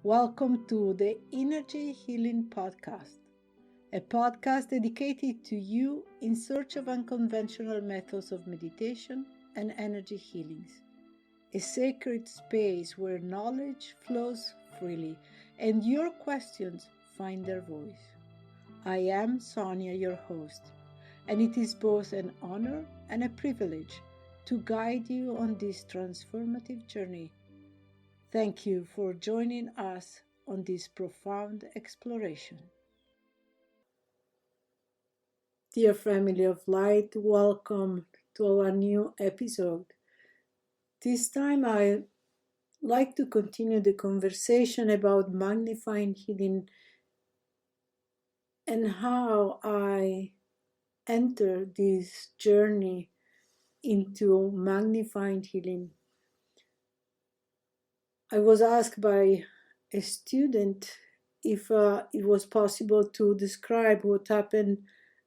Welcome to the Innergy Healing Podcast, a podcast dedicated to you in search of unconventional methods of meditation and energy healings. A sacred space where knowledge flows freely and your questions find their voice. I am Sonia, your host, and it is both an honor and a privilege to guide you on this transformative journey. Thank you for joining us on this profound exploration. Dear family of light, welcome to our new episode. This time I like to continue the conversation about Magnified Healing and how I enter this journey into Magnified Healing. I was asked by a student if it was possible to describe what happened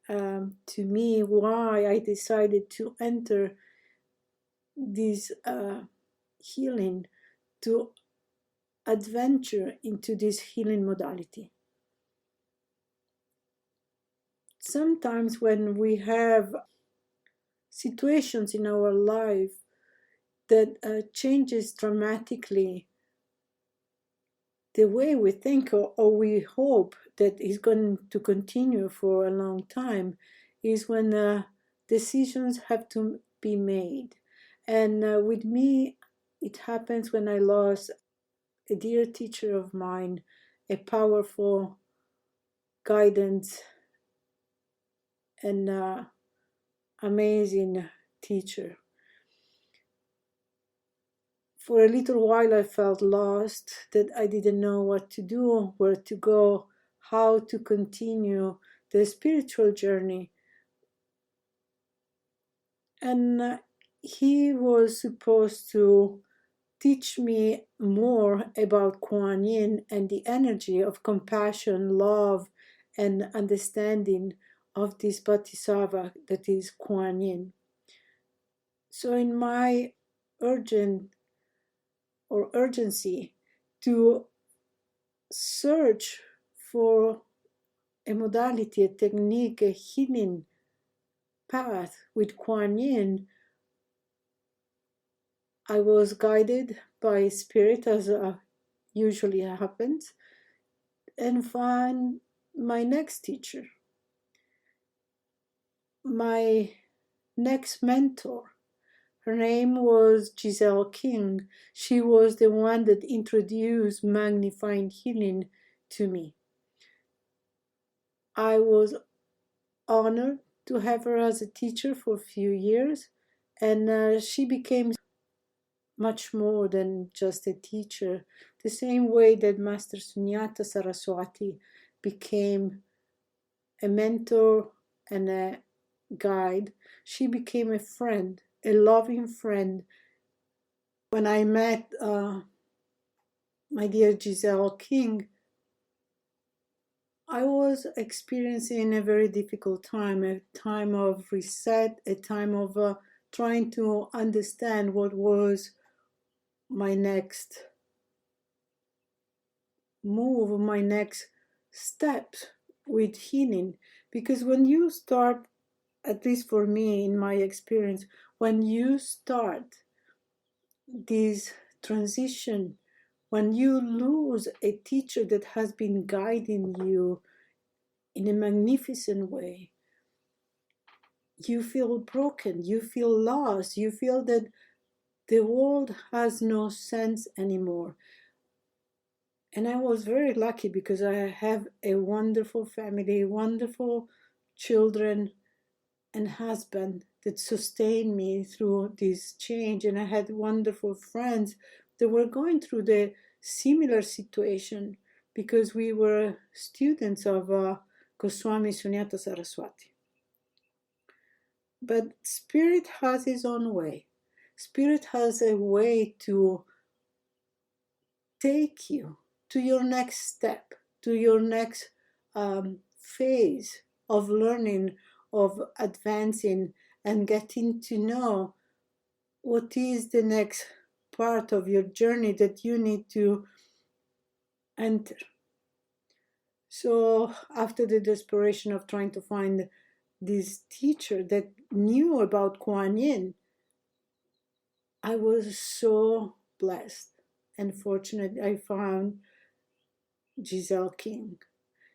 to me, why I decided to enter this healing, to adventure into this healing modality. Sometimes when we have situations in our life that changes dramatically the way we think or we hope that is going to continue for a long time, is when decisions have to be made. And with me, it happens when I lost a dear teacher of mine, a powerful guidance and amazing teacher. For a little while I felt lost, that I didn't know what to do, where to go, how to continue the spiritual journey. And he was supposed to teach me more about Kuan Yin and the energy of compassion, love, and understanding of this Bodhisattva that is Kuan Yin. So in my urgency to search for a modality, a technique, a healing path with Kuan Yin, I was guided by spirit, as usually happens, and found my next teacher, my next mentor. Her name was Giselle King. She was the one that introduced Magnified Healing to me. I was honored to have her as a teacher for a few years, and she became much more than just a teacher. The same way that Master Sunyata Saraswati became a mentor and a guide, she became a friend, a loving friend. When I met my dear Giselle King, I was experiencing a very difficult time, a time of reset, a time of trying to understand what was my next move, my next step with healing. Because when you start, at least for me, in my experience, when you start this transition, when you lose a teacher that has been guiding you in a magnificent way, you feel broken, you feel lost, you feel that the world has no sense anymore. And I was very lucky because I have a wonderful family, wonderful children and husband that sustained me through this change. And I had wonderful friends that were going through the similar situation because we were students of Goswami Sunyata Saraswati. But Spirit has his own way. Spirit has a way to take you to your next step, to your next phase of learning, of advancing and getting to know what is the next part of your journey that you need to enter. So after the desperation of trying to find this teacher that knew about Kuan Yin, I was so blessed and fortunate. I found Giselle King.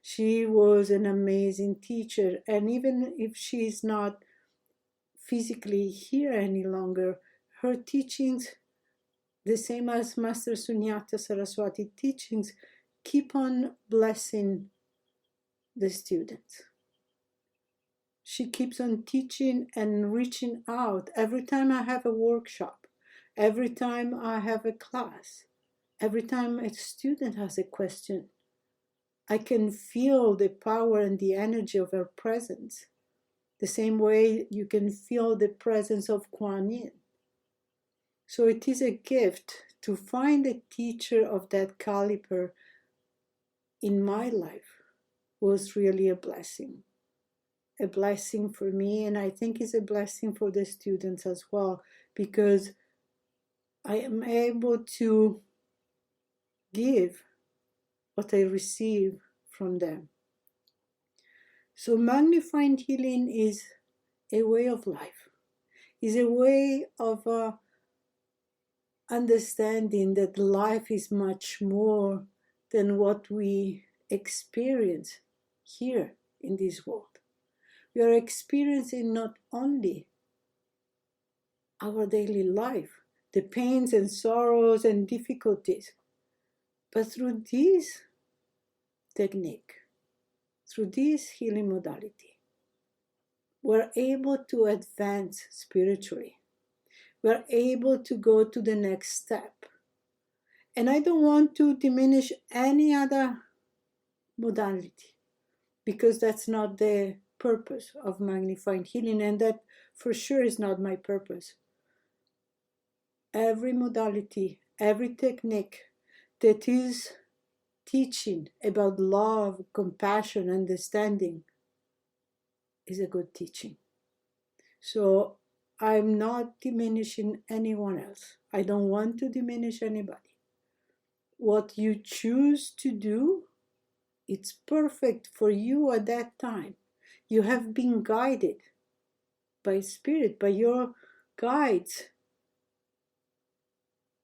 She was an amazing teacher, and even if she's not physically here any longer, her teachings, the same as Master Sunyata Saraswati teachings, keep on blessing the students. She keeps on teaching and reaching out. Every time I have a workshop, every time I have a class, every time a student has a question, I can feel the power and the energy of her presence. The same way you can feel the presence of Kuan Yin. So it is a gift to find a teacher of that caliber in my life was really a blessing. A blessing for me, and I think it's a blessing for the students as well, because I am able to give what I receive from them. So magnified healing is a way of life, is a way of understanding that life is much more than what we experience here in this world. We are experiencing not only our daily life, the pains and sorrows and difficulties, but through this technique, through this healing modality, we're able to advance spiritually. We're able to go to the next step. And I don't want to diminish any other modality, because that's not the purpose of magnified healing, and that for sure is not my purpose. Every modality, every technique that is teaching about love, compassion, understanding is a good teaching. So I'm not diminishing anyone else. I don't want to diminish anybody. What you choose to do, it's perfect for you at that time. You have been guided by Spirit, by your guides.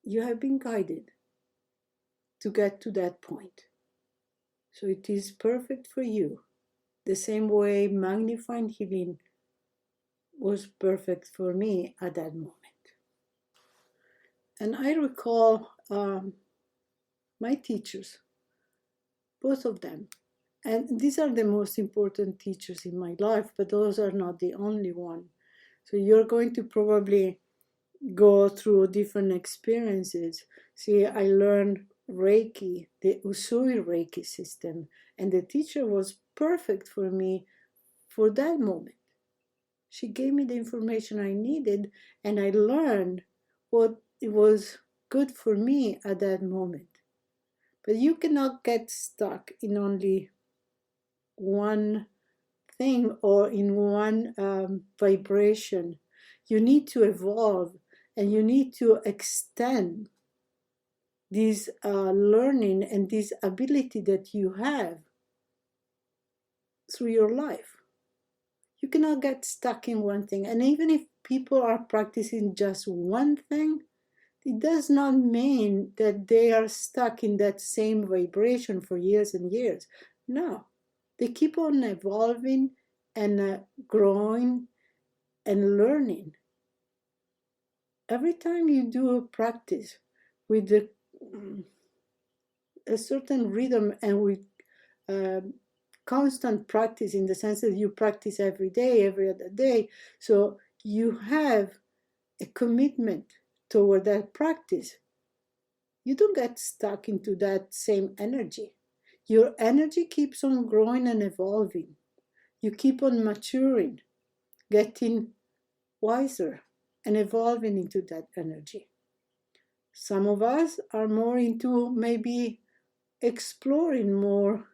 You have been guided to get to that point. So it is perfect for you. The same way magnified healing was perfect for me at that moment. And I recall my teachers, both of them. And these are the most important teachers in my life, but those are not the only one. So you're going to probably go through different experiences. See, I learned Reiki, the Usui Reiki system, and the teacher was perfect for me for that moment. She gave me the information I needed, and I learned what it was good for me at that moment. But you cannot get stuck in only one thing or in one vibration. You need to evolve, and you need to extend this learning and this ability that you have through your life. You cannot get stuck in one thing. And even if people are practicing just one thing, it does not mean that they are stuck in that same vibration for years and years. No, they keep on evolving and growing and learning. Every time you do a practice with a certain rhythm and with constant practice, in the sense that you practice every day, every other day, so you have a commitment toward that practice, you don't get stuck into that same energy. Your energy keeps on growing and evolving. You keep on maturing, getting wiser, and evolving into that energy. Some of us are more into maybe exploring more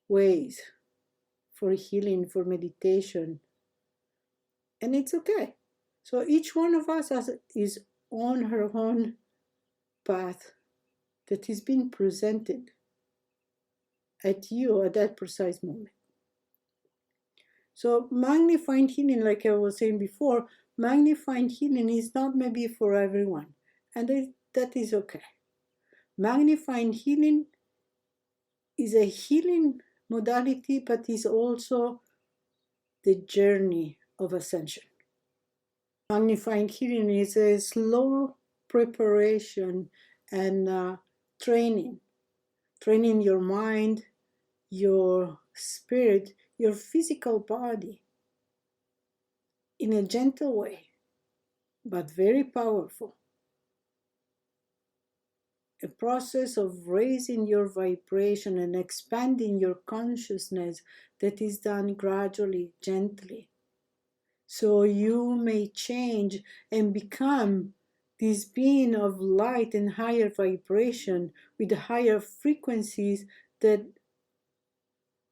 ways for healing, for meditation, and it's okay. So each one of us is on her own path that is being presented at you at that precise moment. So magnified healing, like I was saying before, magnified healing is not maybe for everyone, and that is okay. Magnified healing is a healing modality, but is also the journey of ascension. Magnified healing is a slow preparation and training your mind, your spirit, your physical body in a gentle way, but very powerful. A process of raising your vibration and expanding your consciousness that is done gradually, gently. So you may change and become this being of light and higher vibration with higher frequencies that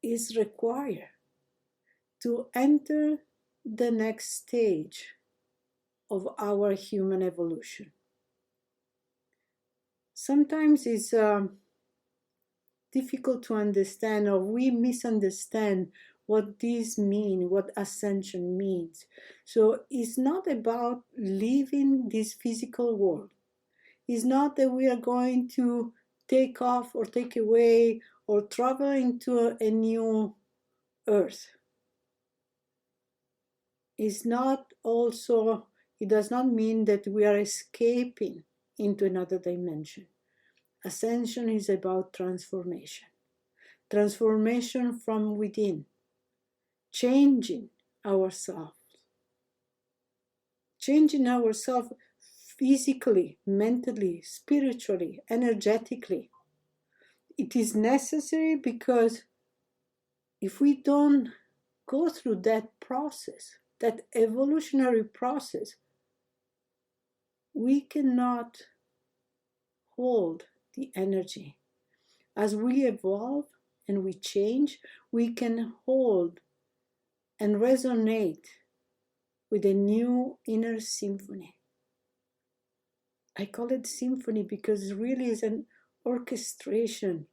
is required to enter the next stage of our human evolution. Sometimes it's difficult to understand, or we misunderstand what this means, what ascension means. So it's not about leaving this physical world. It's not that we are going to take off or take away or travel into a new earth. It's not also, it does not mean that we are escaping into another dimension. Ascension is about transformation. Transformation from within. Changing ourselves. Changing ourselves physically, mentally, spiritually, energetically. It is necessary because if we don't go through that process, that evolutionary process, we cannot hold the energy. As we evolve and we change, we can hold and resonate with a new inner symphony. I call it symphony because it really is an orchestration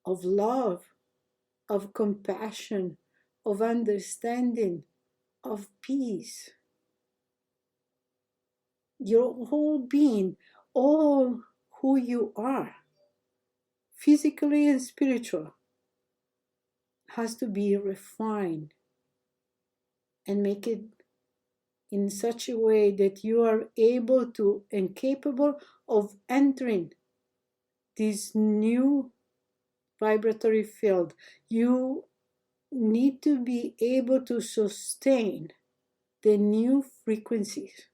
of love, of compassion, of understanding, of peace. Your whole being, all who you are, physically and spiritual, has to be refined and make it in such a way that you are able to and capable of entering this new vibratory field. You need to be able to sustain the new frequencies.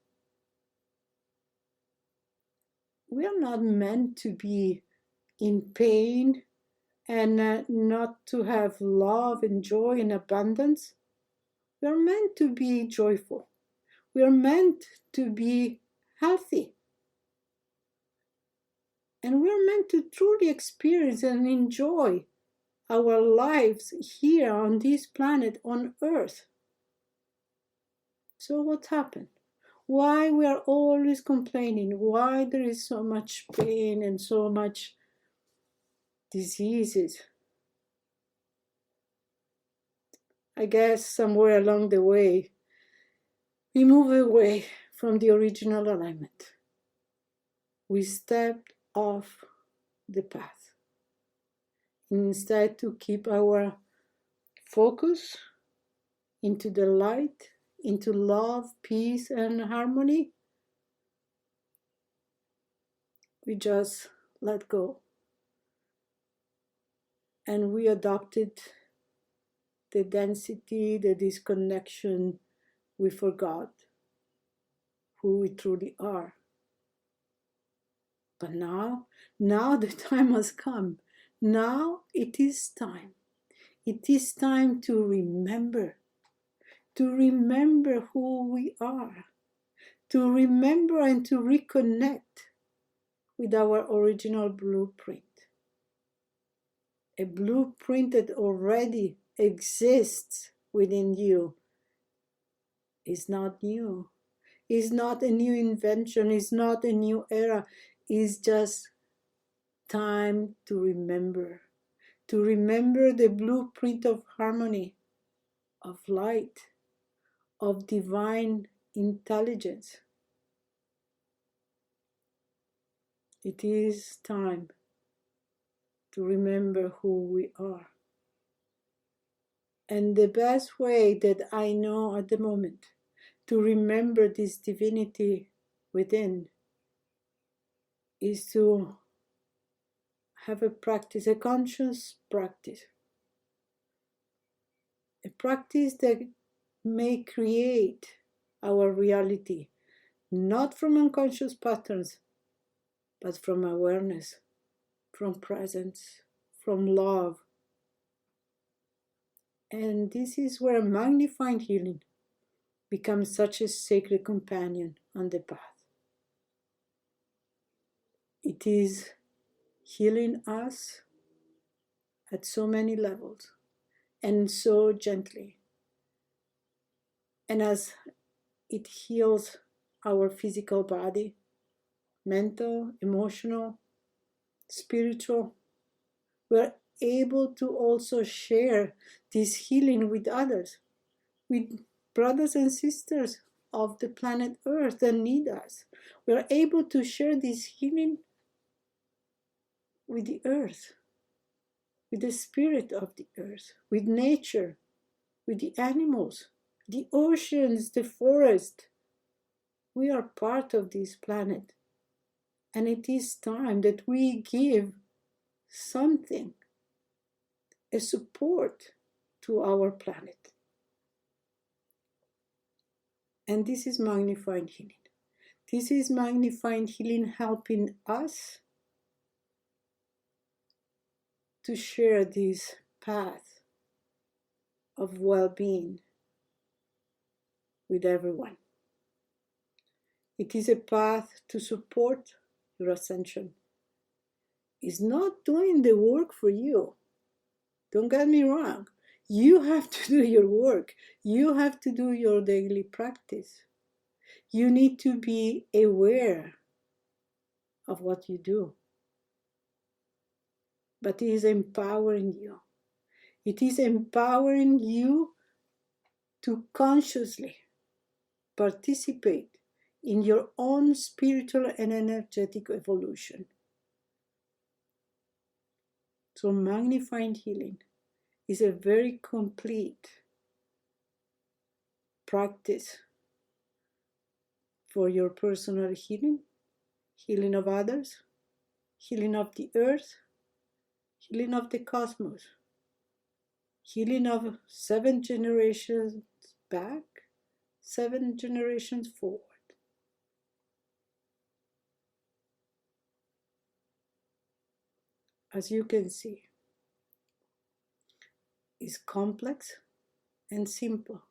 We are not meant to be in pain and not to have love and joy and abundance. We are meant to be joyful. We are meant to be healthy. And we are meant to truly experience and enjoy our lives here on this planet, on Earth. So what happened? Why we are always complaining? Why there is so much pain and so much diseases? I guess somewhere along the way, we move away from the original alignment. We stepped off the path. Instead, to keep our focus into the light, into love, peace, and harmony, we just let go. And we adopted the density, the disconnection. We forgot who we truly are. But now the time has come. Now it is time. It is time to remember who we are, to remember and to reconnect with our original blueprint. A blueprint that already exists within you. Is not new. Is not a new invention. Is not a new era. Is just time to remember. to remember the blueprint of harmony, of light, of divine intelligence. It is time to remember who we are. And the best way that I know at the moment to remember this divinity within is to have a practice, a conscious practice. A practice that may create our reality, not from unconscious patterns, but from awareness, from presence, from love. And this is where Magnified Healing becomes such a sacred companion on the path. It is healing us at so many levels and so gently. And as it heals our physical body, mental, emotional, spiritual, we're able to also share this healing with others, with brothers and sisters of the planet Earth that need us. We're able to share this healing with the earth, with the spirit of the earth, with nature, with the animals, the oceans, the forest. We are part of this planet. And it is time that we give something, a support to our planet. And this is Magnified Healing. This is Magnified Healing helping us to share this path of well-being with everyone. It is a path to support your ascension. It's not doing the work for you. Don't get me wrong. You have to do your work. You have to do your daily practice. You need to be aware of what you do. But it is empowering you. It is empowering you to consciously participate in your own spiritual and energetic evolution. So Magnified Healing is a very complete practice for your personal healing, healing of others, healing of the earth, healing of the cosmos, healing of 7 generations back, 7 generations forward. As you can see, it's complex and simple.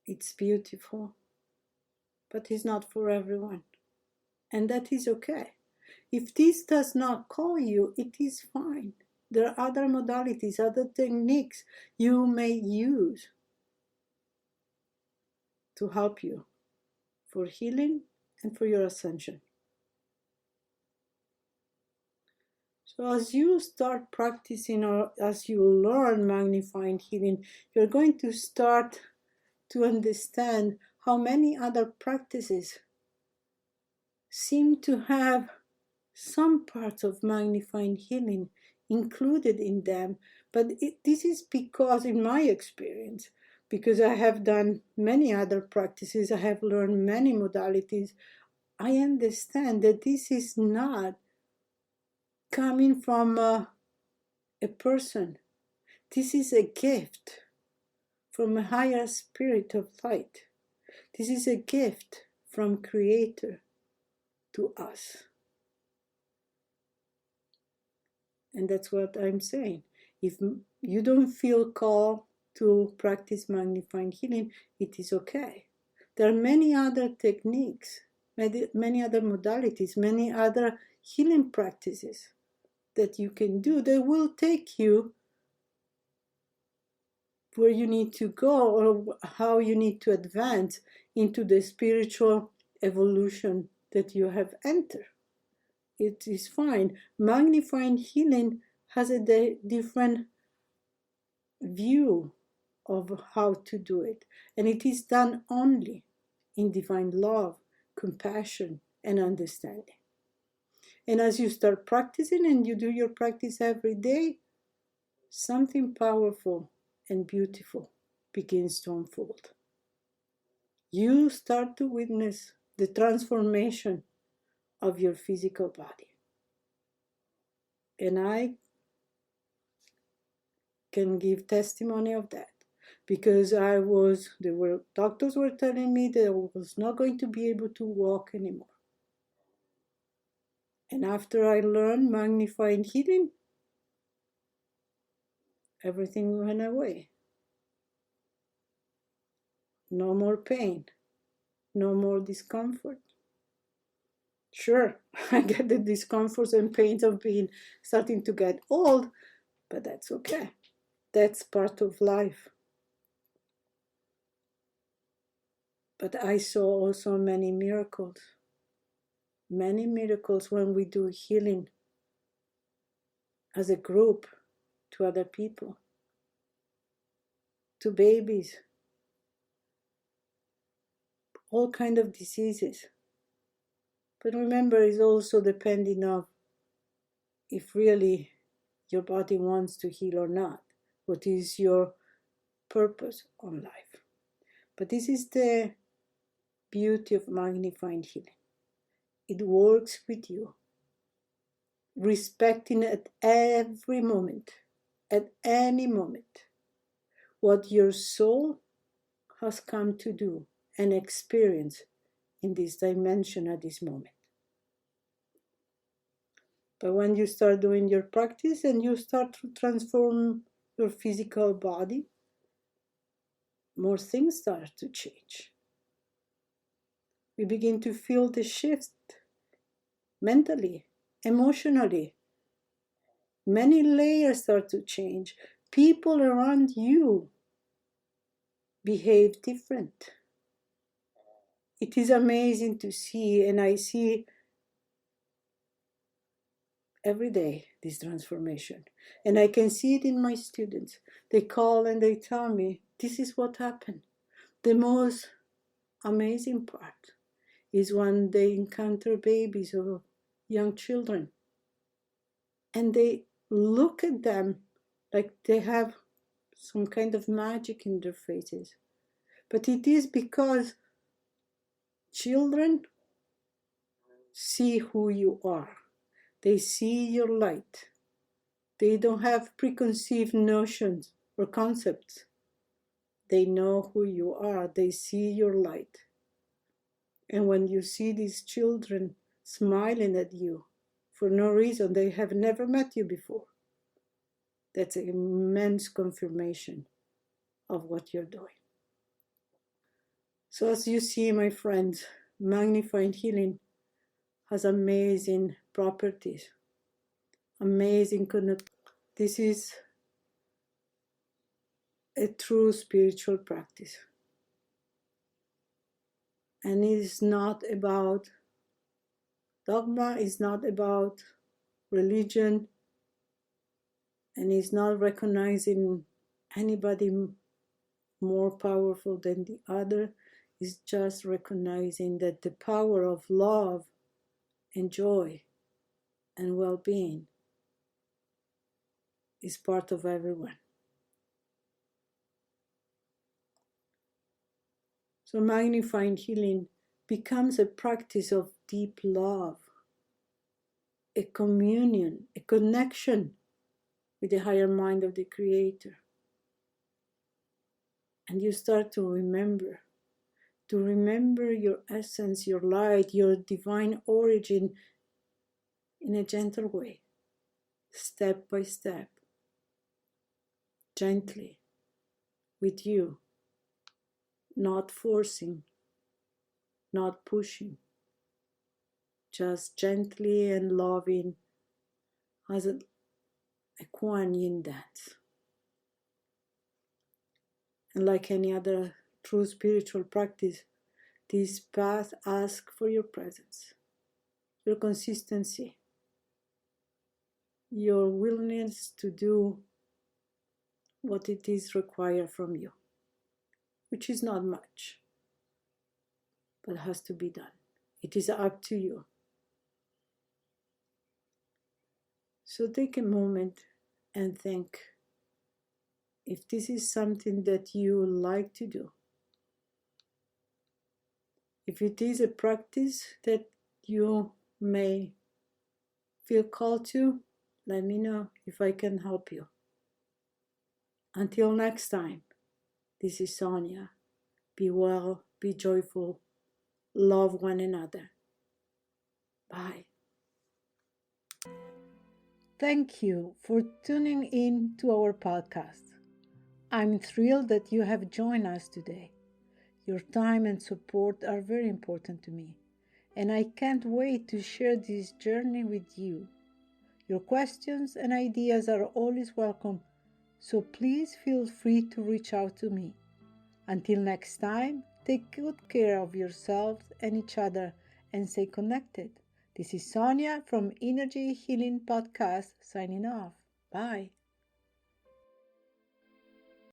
It's beautiful, but it's not for everyone. And that is okay. If this does not call you, it is fine. There are other modalities, other techniques you may use to help you for healing and for your ascension. So as you start practicing or as you learn Magnified Healing, you're going to start to understand how many other practices seem to have some parts of Magnified Healing included in them. But this is because, in my experience, because I have done many other practices, I have learned many modalities, I understand that this is not coming from a person. This is a gift from a higher spirit of light. This is a gift from Creator to us. And that's what I'm saying. If you don't feel called to practice Magnified Healing, it is okay. There are many other techniques, many other modalities, many other healing practices that you can do that will take you where you need to go or how you need to advance into the spiritual evolution that you have entered. it is fine. Magnified healing has a different view of how to do it, and it is done only in divine love, compassion, and understanding. And as you start practicing and you do your practice every day, something powerful and beautiful begins to unfold. You start to witness the transformation of your physical body. And I can give testimony of that, because doctors were telling me that I was not going to be able to walk anymore. And after I learned Magnified Healing, everything went away. No more pain, no more discomfort. Sure, I get the discomforts and pains of being starting to get old, but that's okay. That's part of life. But I saw also many miracles when we do healing as a group to other people, to babies, all kinds of diseases. But remember, it's also depending on if really your body wants to heal or not. What is your purpose on life? But this is the beauty of Magnified Healing. It works with you, respecting at every moment, at any moment, what your soul has come to do and experience in this dimension at this moment. But when you start doing your practice and you start to transform your physical body, more things start to change. We begin to feel the shift mentally, emotionally. Many layers start to change. People around you behave different. It is amazing to see, and I see every day this transformation. And I can see it in my students. They call and they tell me, this is what happened. The most amazing part is when they encounter babies or young children, and they look at them like they have some kind of magic in their faces. But it is because children see who you are. They see your light. They don't have preconceived notions or concepts. They know who you are. They see your light. And when you see these children smiling at you for no reason, they have never met you before, that's an immense confirmation of what you're doing. So as you see, my friends, Magnified Healing has amazing properties, amazing connect. This is a true spiritual practice. And it is not about dogma, it's not about religion, and it's not recognizing anybody more powerful than the other. It's just recognizing that the power of love and joy and well-being is part of everyone. So Magnified Healing becomes a practice of deep love, a communion, a connection with the higher mind of the Creator. And you start to remember your essence, your light, your divine origin in a gentle way, step by step, gently, with you, not forcing, not pushing, just gently and loving as a Kuan Yin dance. And like any other true spiritual practice, this path asks for your presence, your consistency, your willingness to do what it is required from you, which is not much, but has to be done. It is up to you. So take a moment and think if this is something that you like to do. If it is a practice that you may feel called to, let me know if I can help you. Until next time, this is Sonia. Be well, be joyful, love one another. Bye. Thank you for tuning in to our podcast. I'm thrilled that you have joined us today. Your time and support are very important to me, and I can't wait to share this journey with you. Your questions and ideas are always welcome, so please feel free to reach out to me. Until next time, take good care of yourselves and each other and stay connected. This is Sonia from Innergy Healing Podcast signing off. Bye.